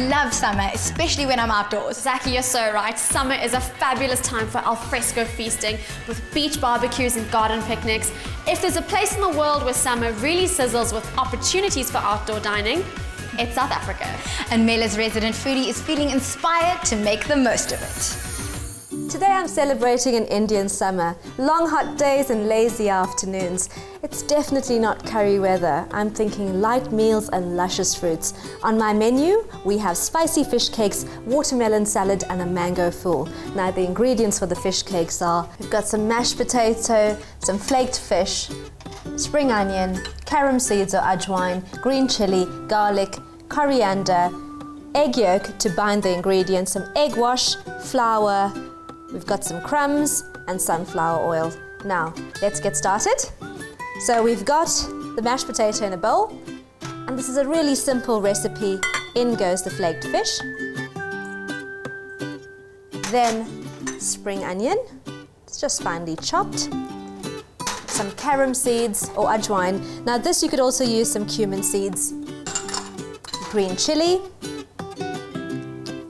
love summer, especially when I'm outdoors. Zachy, you're so right. Summer is a fabulous time for alfresco feasting with beach barbecues and garden picnics. If there's a place in the world where summer really sizzles with opportunities for outdoor dining, it's South Africa. And Mela's resident foodie is feeling inspired to make the most of it. Today I'm celebrating an Indian summer. Long hot days and lazy afternoons. It's definitely not curry weather. I'm thinking light meals and luscious fruits. On my menu, we have spicy fish cakes, watermelon salad and a mango fool. Now the ingredients for the fish cakes are, we've got some mashed potato, some flaked fish, spring onion, carom seeds or ajwain, green chili, garlic, coriander, egg yolk to bind the ingredients, some egg wash, flour, we've got some crumbs and sunflower oil. Now, let's get started. So we've got the mashed potato in a bowl, and this is a really simple recipe. In goes the flaked fish, then spring onion, it's just finely chopped, some carom seeds or ajwain. Now this you could also use some cumin seeds, green chili,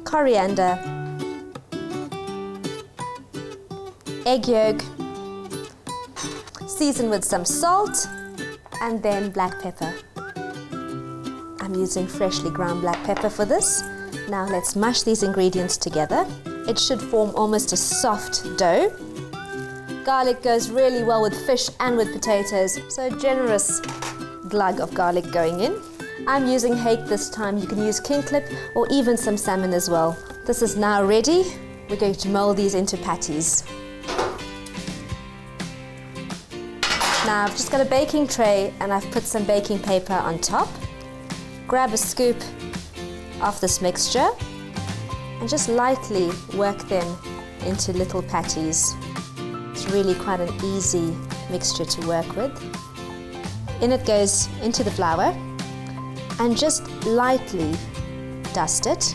coriander, egg yolk, season with some salt, and then black pepper. I'm using freshly ground black pepper for this. Now let's mash these ingredients together. It should form almost a soft dough. Garlic goes really well with fish and with potatoes, so a generous glug of garlic going in. I'm using hake this time. You can use king clip or even some salmon as well. This is now ready. We're going to mold these into patties. Now I've just got a baking tray and I've put some baking paper on top. Grab a scoop of this mixture and just lightly work them into little patties. It's really quite an easy mixture to work with. In it goes into the flour and just lightly dust it.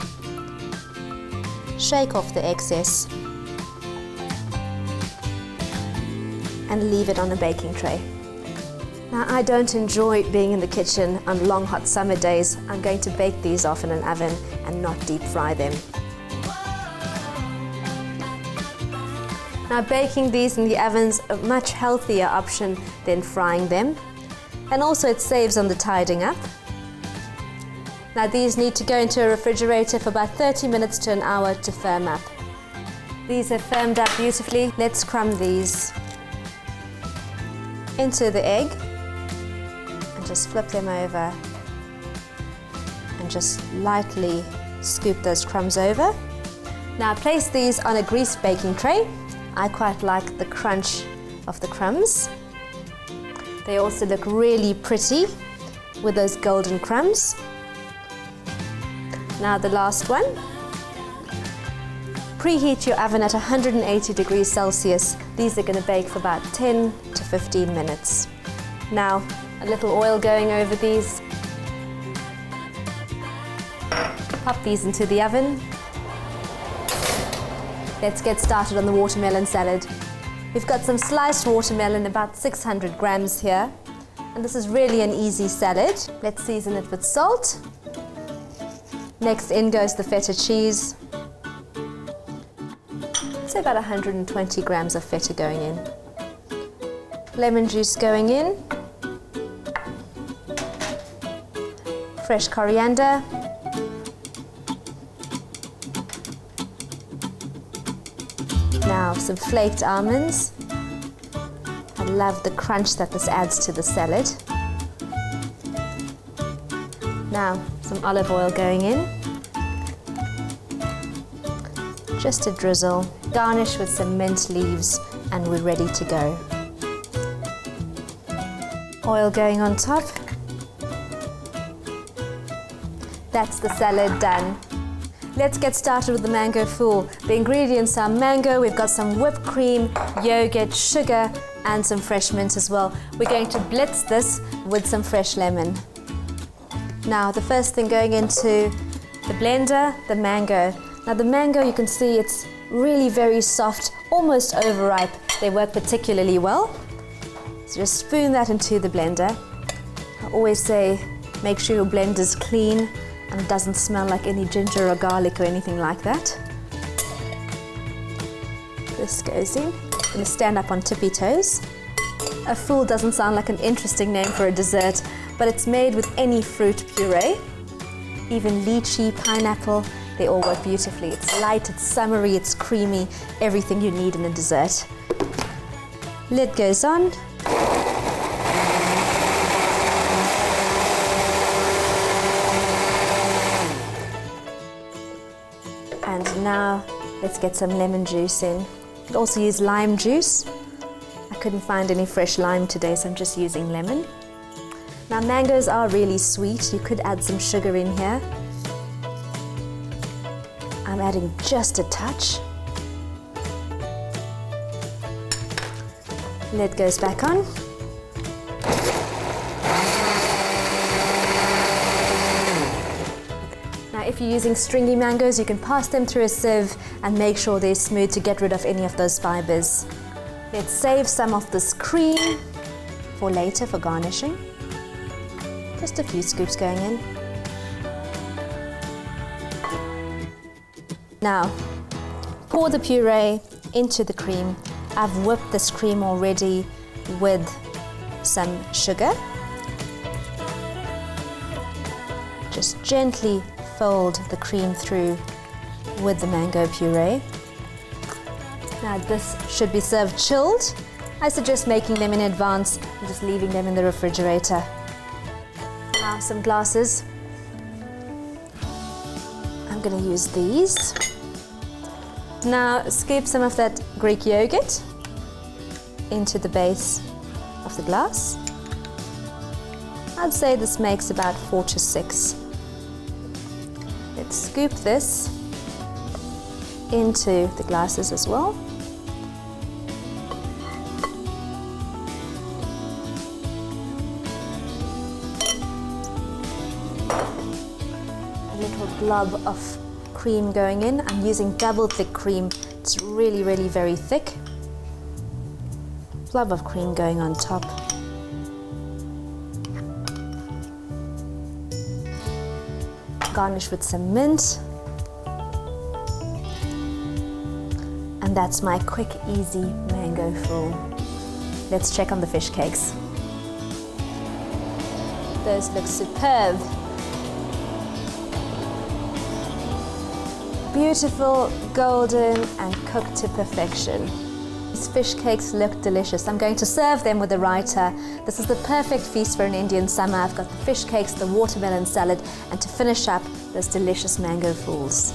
Shake off the excess and leave it on a baking tray. Now I don't enjoy being in the kitchen on long hot summer days. I'm going to bake these off in an oven and not deep fry them. Now baking these in the oven's a much healthier option than frying them, and also it saves on the tidying up. Now these need to go into a refrigerator for about 30 minutes to an hour to firm up. These have firmed up beautifully. Let's crumb these into the egg and just flip them over and just lightly scoop those crumbs over. Now place these on a greased baking tray. I quite like the crunch of the crumbs. They also look really pretty with those golden crumbs. Now the last one. Preheat your oven at 180 degrees Celsius. These are going to bake for about 10 to 15 minutes. Now, a little oil going over these. Pop these into the oven. Let's get started on the watermelon salad. We've got some sliced watermelon, about 600 grams here. And this is really an easy salad. Let's season it with salt. Next in goes the feta cheese. So about 120 grams of feta going in. Lemon juice going in. Fresh coriander. Now some flaked almonds. I love the crunch that this adds to the salad. Now some olive oil going in. Just a drizzle. Garnish with some mint leaves and we're ready to go. Oil going on top. That's the salad done. Let's get started with the mango fool. The ingredients are mango, we've got some whipped cream, yogurt, sugar and some fresh mint as well. We're going to blitz this with some fresh lemon. Now the first thing going into the blender, the mango. Now the mango, you can see it's really very soft, almost overripe. They work particularly well. So just spoon that into the blender. I always say make sure your blend is clean and it doesn't smell like any ginger or garlic or anything like that. This goes in. I'm going to stand up on tippy toes. A fool doesn't sound like an interesting name for a dessert, but it's made with any fruit puree. Even lychee, pineapple, they all work beautifully. It's light, it's summery, it's creamy, everything you need in a dessert. Lid goes on. And now let's get some lemon juice in. You could also use lime juice. I couldn't find any fresh lime today, so I'm just using lemon. Now mangoes are really sweet. You could add some sugar in here. I'm adding just a touch. Lid goes back on. Now if you're using stringy mangoes, you can pass them through a sieve and make sure they're smooth to get rid of any of those fibers. Let's save some of this cream for later for garnishing. Just a few scoops going in. Now, pour the puree into the cream. I've whipped this cream already with some sugar. Just gently fold the cream through with the mango puree. Now this should be served chilled. I suggest making them in advance and just leaving them in the refrigerator. Now some glasses. I'm going to use these. Now scoop some of that Greek yogurt into the base of the glass. I'd say this makes about 4 to 6. Let's scoop this into the glasses as well. A little blob of cream going in. I'm using double thick cream. It's really, really very thick. Blob of cream going on top. Garnish with some mint. And that's my quick, easy mango fool. Let's check on the fish cakes. Those look superb. Beautiful, golden, and cooked to perfection. These fish cakes look delicious. I'm going to serve them with a raita. This is the perfect feast for an Indian summer. I've got the fish cakes, the watermelon salad, and to finish up, those delicious mango fools.